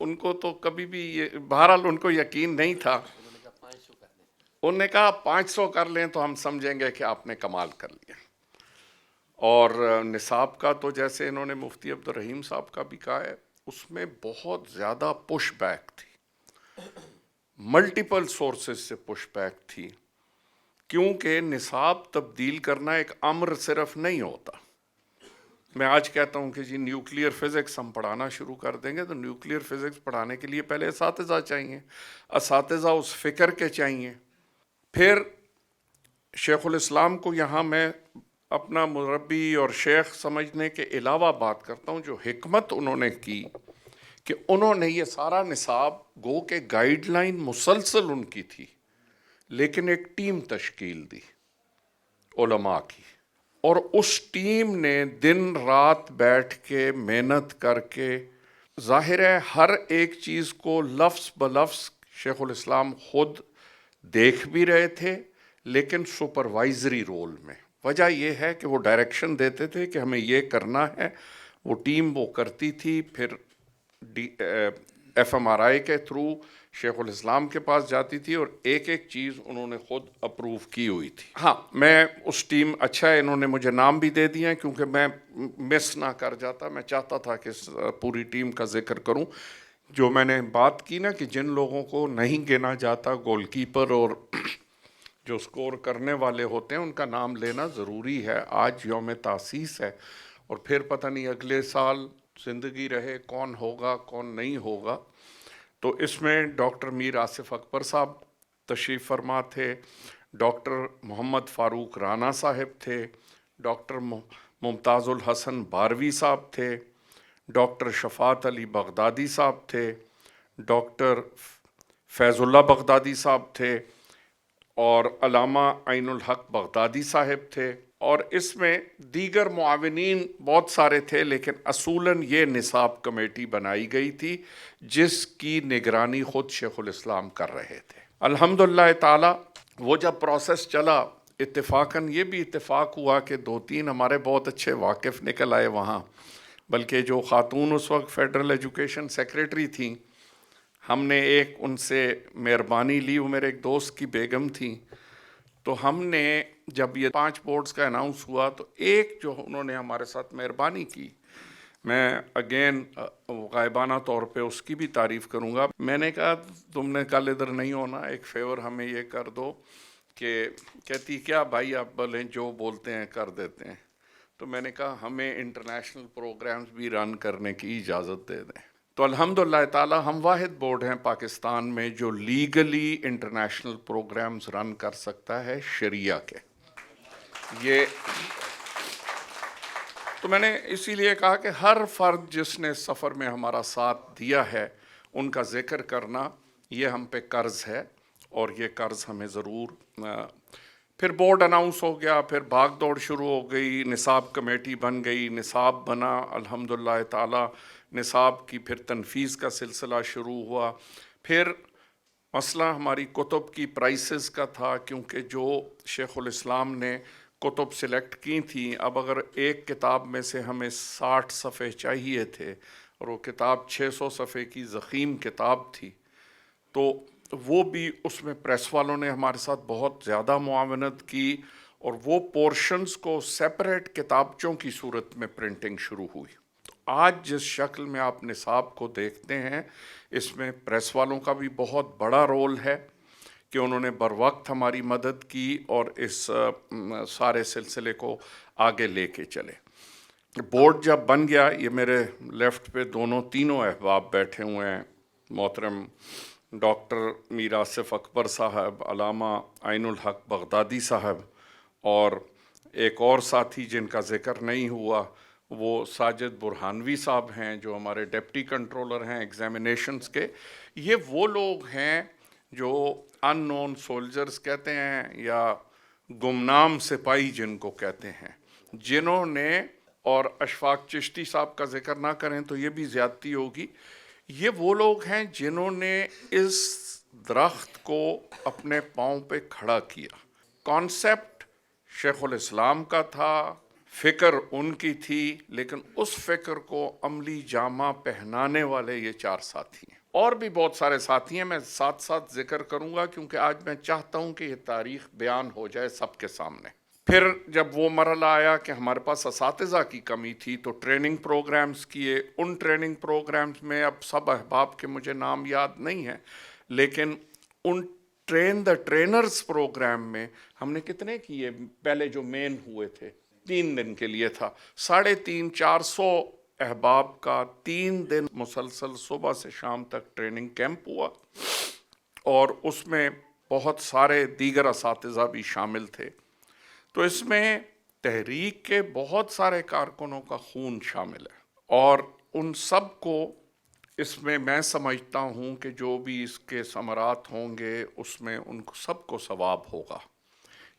ان کو تو کبھی بھی بہرحال ان کو یقین نہیں تھا. انہوں نے کہا 500 کر لیں تو ہم سمجھیں گے کہ آپ نے کمال کر لیا. اور نصاب کا تو جیسے انہوں نے مفتی عبدالرحیم صاحب کا بھی کہا ہے, اس میں بہت زیادہ پش بیک تھی, ملٹیپل سورسز سے پش بیک تھی, کیونکہ نصاب تبدیل کرنا ایک امر صرف نہیں ہوتا. میں آج کہتا ہوں کہ جی نیوکلیئر فزکس ہم پڑھانا شروع کر دیں گے, تو نیوکلیئر فزکس پڑھانے کے لیے پہلے اساتذہ چاہیے, اساتذہ اس فکر کے چاہیے. پھر شیخ الاسلام کو یہاں میں اپنا مربی اور شیخ سمجھنے کے علاوہ بات کرتا ہوں, جو حکمت انہوں نے کی کہ انہوں نے یہ سارا نصاب گو کہ گائیڈ لائن مسلسل ان کی تھی, لیکن ایک ٹیم تشکیل دی علماء کی, اور اس ٹیم نے دن رات بیٹھ کے محنت کر کے, ظاہر ہے ہر ایک چیز کو لفظ بلفظ شیخ الاسلام خود دیکھ بھی رہے تھے, لیکن سپروائزری رول میں. وجہ یہ ہے کہ وہ ڈائریکشن دیتے تھے کہ ہمیں یہ کرنا ہے, وہ ٹیم وہ کرتی تھی, پھر FMRI کے تھرو شیخ الاسلام کے پاس جاتی تھی, اور ایک ایک چیز انہوں نے خود اپروو کی ہوئی تھی. ہاں میں اس ٹیم, اچھا ہے انہوں نے مجھے نام بھی دے دیے کیونکہ میں مس نہ کر جاتا. میں چاہتا تھا کہ پوری ٹیم کا ذکر کروں. جو میں نے بات کی نا کہ جن لوگوں کو نہیں گنا جاتا, گول کیپر اور جو سکور کرنے والے ہوتے ہیں, ان کا نام لینا ضروری ہے. آج یوم تاسیس ہے, اور پھر پتہ نہیں اگلے سال زندگی رہے کون ہوگا کون نہیں ہوگا. تو اس میں ڈاکٹر میر آصف اکبر صاحب تشریف فرما تھے, ڈاکٹر محمد فاروق رانا صاحب تھے, ڈاکٹر ممتاز الحسن باروی صاحب تھے, ڈاکٹر شفاعت علی بغدادی صاحب تھے, ڈاکٹر فیض اللہ بغدادی صاحب تھے, اور علامہ عین الحق بغدادی صاحب تھے, اور اس میں دیگر معاونین بہت سارے تھے. لیکن اصولاً یہ نصاب کمیٹی بنائی گئی تھی جس کی نگرانی خود شیخ الاسلام کر رہے تھے. الحمدللہ تعالی وہ جب پروسیس چلا, اتفاقاً یہ بھی اتفاق ہوا کہ 2-3 ہمارے بہت اچھے واقف نکل آئے وہاں, بلکہ جو خاتون اس وقت فیڈرل ایجوکیشن سیکریٹری تھیں, ہم نے ایک ان سے مہربانی لی, وہ میرے ایک دوست کی بیگم تھیں. تو ہم نے جب یہ 5 بورڈز کا اناؤنس ہوا, تو ایک جو انہوں نے ہمارے ساتھ مہربانی کی, میں اگین غائبانہ طور پہ اس کی بھی تعریف کروں گا. میں نے کہا تم نے کل ادھر نہیں ہونا, ایک فیور ہمیں یہ کر دو. کہ کہتی کیا بھائی آپ بولیں, جو بولتے ہیں کر دیتے ہیں. تو میں نے کہا ہمیں انٹرنیشنل پروگرامز بھی رن کرنے کی اجازت دے دیں. تو الحمدللہ تعالی ہم واحد بورڈ ہیں پاکستان میں جو لیگلی انٹرنیشنل پروگرامز رن کر سکتا ہے شریعہ کے. یہ تو میں نے اسی لیے کہا کہ ہر فرد جس نے سفر میں ہمارا ساتھ دیا ہے, ان کا ذکر کرنا یہ ہم پہ قرض ہے, اور یہ قرض ہمیں ضرور. پھر بورڈ اناؤنس ہو گیا, پھر بھاگ دوڑ شروع ہو گئی, نصاب کمیٹی بن گئی, نصاب بنا الحمدللہ تعالی. نصاب کی پھر تنفیذ کا سلسلہ شروع ہوا. پھر مسئلہ ہماری کتب کی پرائسز کا تھا, کیونکہ جو شیخ الاسلام نے کتب سلیکٹ کی تھیں, اب اگر ایک کتاب میں سے ہمیں 60 صفحے چاہیے تھے, اور وہ کتاب 600 صفحے کی ضخیم کتاب تھی, تو وہ بھی اس میں پریس والوں نے ہمارے ساتھ بہت زیادہ معاونت کی, اور وہ پورشنز کو سیپریٹ کتابچوں کی صورت میں پرنٹنگ شروع ہوئی. تو آج جس شکل میں آپ نصاب کو دیکھتے ہیں, اس میں پریس والوں کا بھی بہت بڑا رول ہے کہ انہوں نے بروقت ہماری مدد کی اور اس سارے سلسلے کو آگے لے کے چلے. بورڈ جب بن گیا, یہ میرے لیفٹ پہ تینوں احباب بیٹھے ہوئے ہیں, محترم ڈاکٹر میر آصف اکبر صاحب, علامہ عین الحق بغدادی صاحب, اور ایک اور ساتھی جن کا ذکر نہیں ہوا وہ ساجد برہانوی صاحب ہیں, جو ہمارے ڈپٹی کنٹرولر ہیں ایگزامینیشنز کے. یہ وہ لوگ ہیں جو ان نون سولجرز کہتے ہیں, یا گمنام سپاہی جن کو کہتے ہیں, جنہوں نے, اور اشفاق چشتی صاحب کا ذکر نہ کریں تو یہ بھی زیادتی ہوگی, یہ وہ لوگ ہیں جنہوں نے اس درخت کو اپنے پاؤں پہ کھڑا کیا. کانسیپٹ شیخ الاسلام کا تھا, فکر ان کی تھی, لیکن اس فکر کو عملی جامہ پہنانے والے یہ 4 ساتھی ہیں. اور بھی بہت سارے ساتھی ہیں، میں ساتھ ساتھ ذکر کروں گا کیونکہ آج میں چاہتا ہوں کہ یہ تاریخ بیان ہو جائے سب کے سامنے۔ پھر جب وہ مرحلہ آیا کہ ہمارے پاس اساتذہ کی کمی تھی تو ٹریننگ پروگرامز کیے، ان ٹریننگ پروگرامز میں اب سب احباب کے مجھے نام یاد نہیں ہیں، لیکن ان ٹرین دا ٹرینرز پروگرام میں ہم نے کتنے کیے؟ پہلے جو مین ہوئے تھے 3 دن کے لیے تھا، 350-400 احباب کا 3 دن مسلسل صبح سے شام تک ٹریننگ کیمپ ہوا، اور اس میں بہت سارے دیگر اساتذہ بھی شامل تھے۔ تو اس میں تحریک کے بہت سارے کارکنوں کا خون شامل ہے، اور ان سب کو اس میں سمجھتا ہوں کہ جو بھی اس کے ثمرات ہوں گے اس میں ان کو سب کو ثواب ہوگا،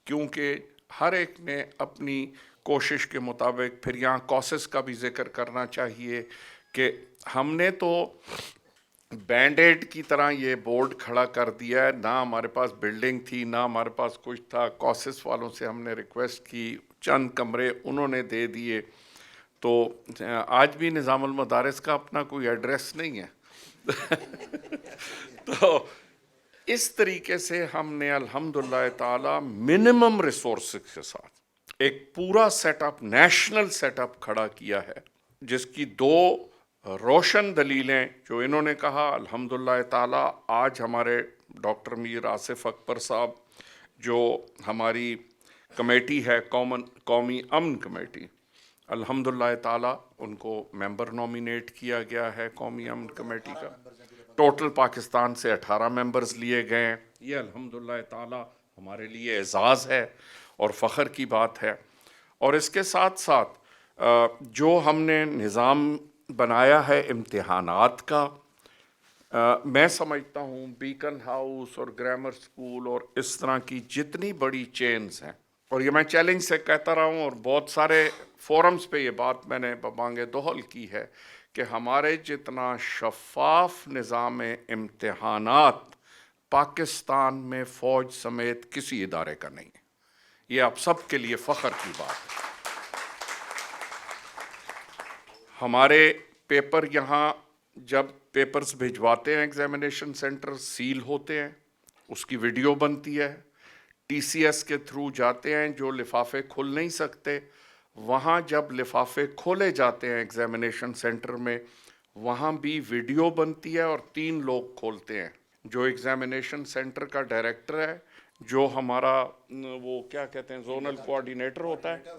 کیونکہ ہر ایک نے اپنی کوشش کے مطابق۔ پھر یہاں کاسز کا بھی ذکر کرنا چاہیے کہ ہم نے تو بینڈ ایڈ کی طرح یہ بورڈ کھڑا کر دیا ہے، نہ ہمارے پاس بلڈنگ تھی، نہ ہمارے پاس کچھ تھا۔ کاسس والوں سے ہم نے ریکویسٹ کی، چند کمرے انہوں نے دے دیے، تو آج بھی نظام المدارس کا اپنا کوئی ایڈریس نہیں ہے۔ تو اس طریقے سے ہم نے الحمدللہ تعالی منیمم ریسورسز کے ساتھ ایک پورا set up, national set up کھڑا کیا ہے، جس کی 2 روشن دلیلیں جو انہوں نے کہا الحمدللہ تعالی۔ آج ہمارے ڈاکٹر میر آصف اکبر صاحب جو ہماری کمیٹی ہے قومی امن کمیٹی، الحمدللہ تعالی ان کو ممبر نومینیٹ کیا گیا ہے قومی امن کمیٹی کا۔ ٹوٹل پاکستان سے 18 ممبرز لیے گئے ہیں۔ یہ الحمدللہ تعالی ہمارے لیے اعزاز ہے اور فخر کی بات ہے۔ اور اس کے ساتھ ساتھ جو ہم نے نظام بنایا ہے امتحانات کا، میں سمجھتا ہوں بیکن ہاؤس اور گرامر سکول اور اس طرح کی جتنی بڑی چینز ہیں، اور یہ میں چیلنج سے کہتا رہا ہوں اور بہت سارے فورمز پہ یہ بات میں نے ببانگ دہل کی ہے کہ ہمارے جتنا شفاف نظام امتحانات پاکستان میں فوج سمیت کسی ادارے کا نہیں ہے۔ یہ آپ سب کے لیے فخر کی بات ہے۔ ہمارے پیپر یہاں جب پیپرز بھجواتے ہیں ایگزامینیشن سینٹر، سیل ہوتے ہیں، اس کی ویڈیو بنتی ہے، ٹی سی ایس کے تھرو جاتے ہیں، جو لفافے کھل نہیں سکتے وہاں جب لفافے کھولے جاتے ہیں ایگزامینیشن سینٹر میں، وہاں بھی ویڈیو بنتی ہے اور 3 لوگ کھولتے ہیں، جو ایگزامینیشن سینٹر کا ڈائریکٹر ہے، جو ہمارا وہ کیا کہتے ہیں زونل کوآرڈینیٹر ہوتا ہے،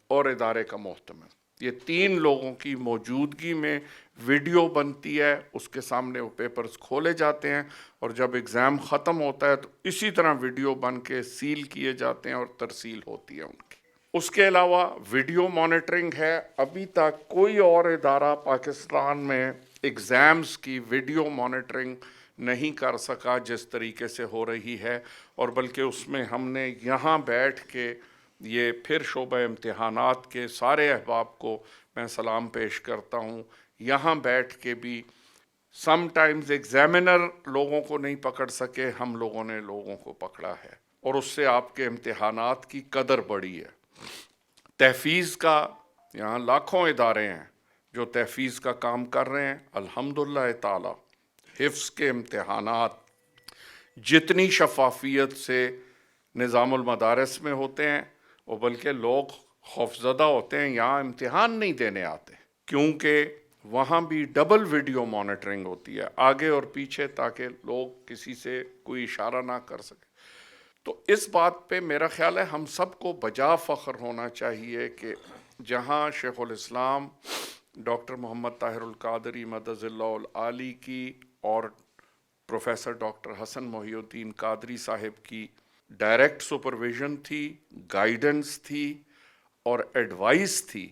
اور ادارے کا محتمل۔ یہ 3 لوگوں کی موجودگی میں ویڈیو بنتی ہے، اس کے سامنے وہ پیپرز کھولے جاتے ہیں، اور جب ایگزام ختم ہوتا ہے تو اسی طرح ویڈیو بن کے سیل کیے جاتے ہیں اور ترسیل ہوتی ہے ان کی۔ اس کے علاوہ ویڈیو مانیٹرنگ ہے۔ ابھی تک کوئی اور ادارہ پاکستان میں ایگزامز کی ویڈیو مانیٹرنگ نہیں کر سکا جس طریقے سے ہو رہی ہے، اور بلکہ اس میں ہم نے یہاں بیٹھ کے یہ پھر شعبہ امتحانات کے سارے احباب کو میں سلام پیش کرتا ہوں، یہاں بیٹھ کے بھی سم ٹائمز ایگزامینر لوگوں کو نہیں پکڑ سکے، ہم لوگوں نے لوگوں کو پکڑا ہے، اور اس سے آپ کے امتحانات کی قدر بڑھی ہے۔ تحفیظ کا یہاں لاکھوں ادارے ہیں جو تحفیظ کا کام کر رہے ہیں، الحمدللہ تعالی حفظ کے امتحانات جتنی شفافیت سے نظام المدارس میں ہوتے ہیں، اور بلکہ لوگ خوفزدہ ہوتے ہیں یہاں امتحان نہیں دینے آتے، کیونکہ وہاں بھی ڈبل ویڈیو مانیٹرنگ ہوتی ہے آگے اور پیچھے، تاکہ لوگ کسی سے کوئی اشارہ نہ کر سکے۔ تو اس بات پہ میرا خیال ہے ہم سب کو بجا فخر ہونا چاہیے کہ جہاں شیخ الاسلام ڈاکٹر محمد طاہر القادری مدد اللہ العالی کی اور پروفیسر ڈاکٹر حسن محی الدین قادری صاحب کی ڈائریکٹ سپرویژن تھی، گائیڈنس تھی اور ایڈوائس تھی،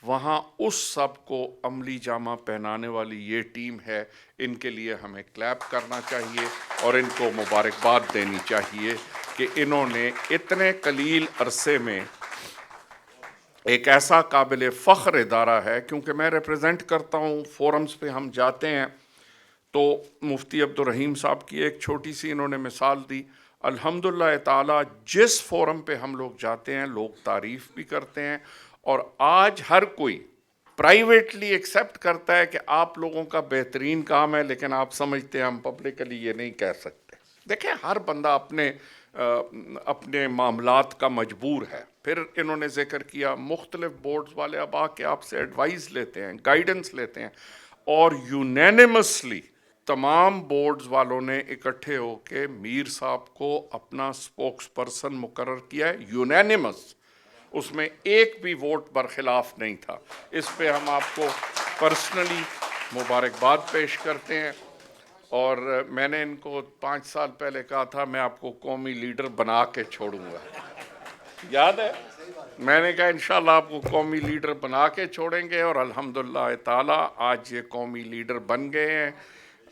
وہاں اس سب کو عملی جامہ پہنانے والی یہ ٹیم ہے۔ ان کے لیے ہمیں کلیپ کرنا چاہیے اور ان کو مبارکباد دینی چاہیے کہ انہوں نے اتنے قلیل عرصے میں ایک ایسا قابل فخر ادارہ ہے، کیونکہ میں ریپریزنٹ کرتا ہوں فورمز پہ ہم جاتے ہیں تو مفتی عبد الرحیم صاحب کی ایک چھوٹی سی انہوں نے مثال دی، الحمدللہ تعالی جس فورم پہ ہم لوگ جاتے ہیں لوگ تعریف بھی کرتے ہیں، اور آج ہر کوئی پرائیویٹلی ایکسیپٹ کرتا ہے کہ آپ لوگوں کا بہترین کام ہے، لیکن آپ سمجھتے ہیں ہم پبلکلی یہ نہیں کہہ سکتے۔ دیکھیں ہر بندہ اپنے معاملات کا مجبور ہے۔ پھر انہوں نے ذکر کیا مختلف بورڈز والے اب آ کے آپ سے ایڈوائز لیتے ہیں، گائیڈنس لیتے ہیں، اور یونینیمسلی تمام بورڈز والوں نے اکٹھے ہو کے میر صاحب کو اپنا سپوکس پرسن مقرر کیا ہے، یونینیمس، اس میں ایک بھی ووٹ برخلاف نہیں تھا۔ اس پہ ہم آپ کو پرسنلی مبارکباد پیش کرتے ہیں، اور میں نے ان کو 5 سال پہلے کہا تھا میں آپ کو قومی لیڈر بنا کے چھوڑوں گا، یاد ہے؟ میں نے کہا انشاءاللہ آپ کو قومی لیڈر بنا کے چھوڑیں گے، اور الحمدللہ تعالی آج یہ قومی لیڈر بن گئے ہیں۔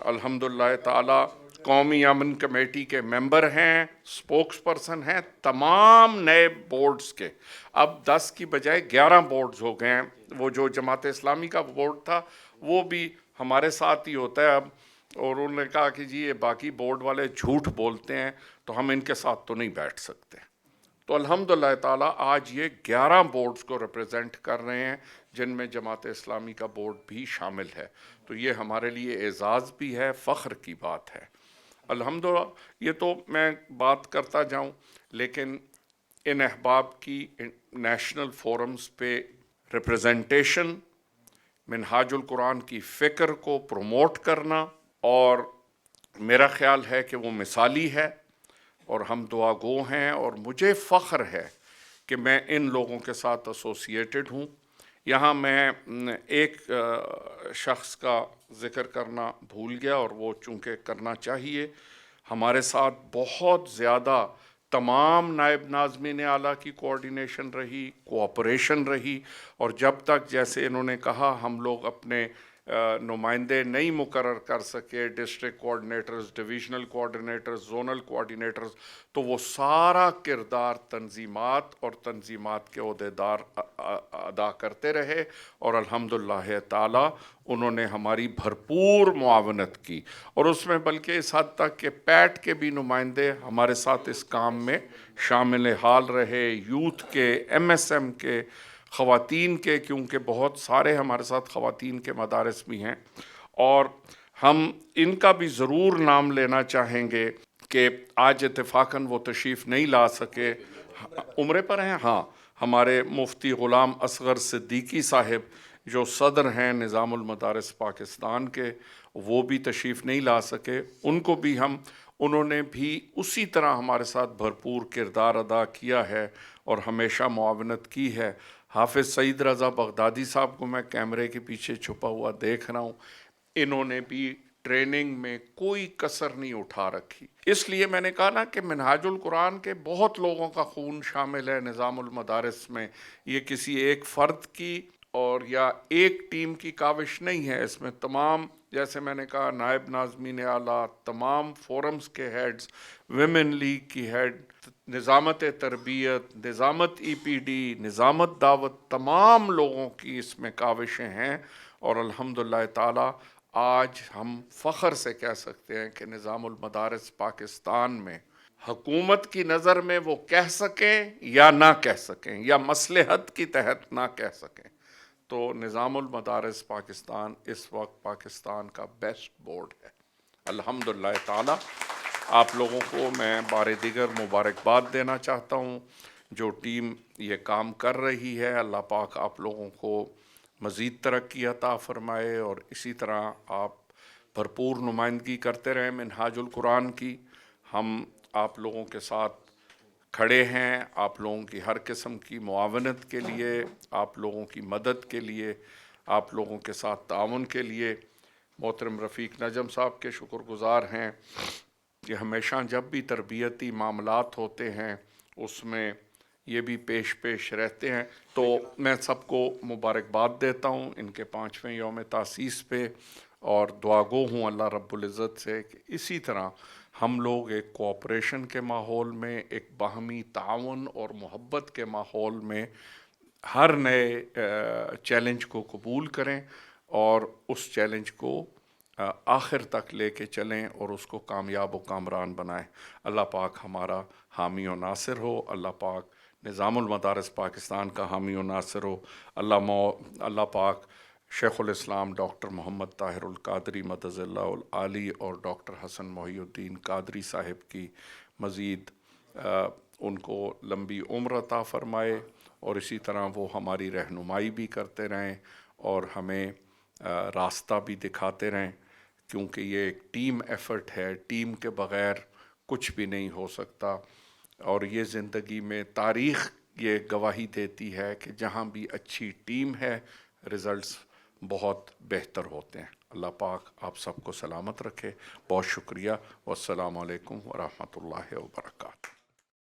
الحمدللہ تعالی قومی امن کمیٹی کے ممبر ہیں، سپوکس پرسن ہیں تمام نئے بورڈز کے۔ اب 10 کی بجائے 11 بورڈز ہو گئے ہیں۔ وہ جو جماعت اسلامی کا بورڈ تھا وہ بھی ہمارے ساتھ ہی ہوتا ہے اب، اور انہوں نے کہا کہ جی یہ باقی بورڈ والے جھوٹ بولتے ہیں تو ہم ان کے ساتھ تو نہیں بیٹھ سکتے۔ تو الحمدللہ تعالیٰ آج یہ 11 بورڈز کو ریپریزنٹ کر رہے ہیں، جن میں جماعت اسلامی کا بورڈ بھی شامل ہے۔ تو یہ ہمارے لیے اعزاز بھی ہے، فخر کی بات ہے۔ الحمدللہ یہ تو میں بات کرتا جاؤں، لیکن ان احباب کی نیشنل فورمز پہ ریپریزنٹیشن، منہاج القرآن کی فکر کو پروموٹ کرنا، اور میرا خیال ہے کہ وہ مثالی ہے، اور ہم دعا گو ہیں، اور مجھے فخر ہے کہ میں ان لوگوں کے ساتھ ایسوسیٹڈ ہوں۔ یہاں میں ایک شخص کا ذکر کرنا بھول گیا، اور وہ چونکہ کرنا چاہیے، ہمارے ساتھ بہت زیادہ تمام نائب ناظمین اعلیٰ کی کوارڈینیشن رہی، کوآپریشن رہی، اور جب تک جیسے انہوں نے کہا ہم لوگ اپنے نمائندے نہیں مقرر کر سکے، district coordinators, divisional coordinators, zonal coordinators, تو وہ سارا کردار تنظیمات اور تنظیمات کے عہدیدار ادا کرتے رہے، اور الحمدللہ تعالی انہوں نے ہماری بھرپور معاونت کی، اور اس میں بلکہ اس حد تک کہ پیٹ کے بھی نمائندے ہمارے ساتھ اس کام میں شامل حال رہے، یوتھ کے، ایم ایس ایم کے، خواتین کے، کیونکہ بہت سارے ہمارے ساتھ خواتین کے مدارس بھی ہیں، اور ہم ان کا بھی ضرور نام لینا چاہیں گے کہ آج اتفاقاً وہ تشریف نہیں لا سکے، عمرے پر ہیں، ہاں، ہمارے مفتی غلام اصغر صدیقی صاحب جو صدر ہیں نظام المدارس پاکستان کے، وہ بھی تشریف نہیں لا سکے، ان کو بھی انہوں نے بھی اسی طرح ہمارے ساتھ بھرپور کردار ادا کیا ہے اور ہمیشہ معاونت کی ہے۔ حافظ سعید رضا بغدادی صاحب کو میں کیمرے کے پیچھے چھپا ہوا دیکھ رہا ہوں، انہوں نے بھی ٹریننگ میں کوئی کسر نہیں اٹھا رکھی۔ اس لیے میں نے کہا نا کہ منہاج القرآن کے بہت لوگوں کا خون شامل ہے نظام المدارس میں، یہ کسی ایک فرد کی اور یا ایک ٹیم کی کاوش نہیں ہے، اس میں تمام، جیسے میں نے کہا، نائب ناظمین اعلیٰ، تمام فورمز کے ہیڈز، ویمن لیگ کی ہیڈ، نظامت تربیت، نظامت ای پی ڈی، نظامت دعوت، تمام لوگوں کی اس میں کاوشیں ہیں، اور الحمدللہ تعالی آج ہم فخر سے کہہ سکتے ہیں کہ نظام المدارس پاکستان میں حکومت کی نظر میں وہ کہہ سکیں یا نہ کہہ سکیں، یا مصلحت کی تحت نہ کہہ سکیں، تو نظام المدارس پاکستان اس وقت پاکستان کا بیسٹ بورڈ ہے، الحمدللہ تعالی۔ آپ لوگوں کو میں بار دیگر مبارکباد دینا چاہتا ہوں، جو ٹیم یہ کام کر رہی ہے، اللہ پاک آپ لوگوں کو مزید ترقی عطا فرمائے، اور اسی طرح آپ بھرپور نمائندگی کرتے رہیں منہاج القرآن کی۔ ہم آپ لوگوں کے ساتھ کھڑے ہیں، آپ لوگوں کی ہر قسم کی معاونت کے لیے، آپ لوگوں کی مدد کے لیے، آپ لوگوں کے ساتھ تعاون کے لیے۔ محترم رفیق نجم صاحب کے شکر گزار ہیں کہ ہمیشہ جب بھی تربیتی معاملات ہوتے ہیں اس میں یہ بھی پیش رہتے ہیں، تو میں سب کو مبارکباد دیتا ہوں ان کے 5ویں یوم تاسیس پہ، اور دعا گو ہوں اللہ رب العزت سے کہ اسی طرح ہم لوگ ایک کوآپریشن کے ماحول میں، ایک باہمی تعاون اور محبت کے ماحول میں ہر نئے چیلنج کو قبول کریں، اور اس چیلنج کو آخر تک لے کے چلیں، اور اس کو کامیاب و کامران بنائیں۔ اللہ پاک ہمارا حامی و ناصر ہو، اللہ پاک نظام المدارس پاکستان کا حامی و ناصر ہو، اللہ پاک شیخ الاسلام ڈاکٹر محمد طاہر القادری مدظ اللہ العالی اور ڈاکٹر حسن محی الدین قادری صاحب کی مزید ان کو لمبی عمر عطا فرمائے، اور اسی طرح وہ ہماری رہنمائی بھی کرتے رہیں اور ہمیں راستہ بھی دکھاتے رہیں، کیونکہ یہ ایک ٹیم ایفرٹ ہے، ٹیم کے بغیر کچھ بھی نہیں ہو سکتا، اور یہ زندگی میں تاریخ یہ گواہی دیتی ہے کہ جہاں بھی اچھی ٹیم ہے رزلٹس بہت بہتر ہوتے ہیں۔ اللہ پاک آپ سب کو سلامت رکھے، بہت شکریہ، والسلام علیکم ورحمۃ اللہ وبرکاتہ۔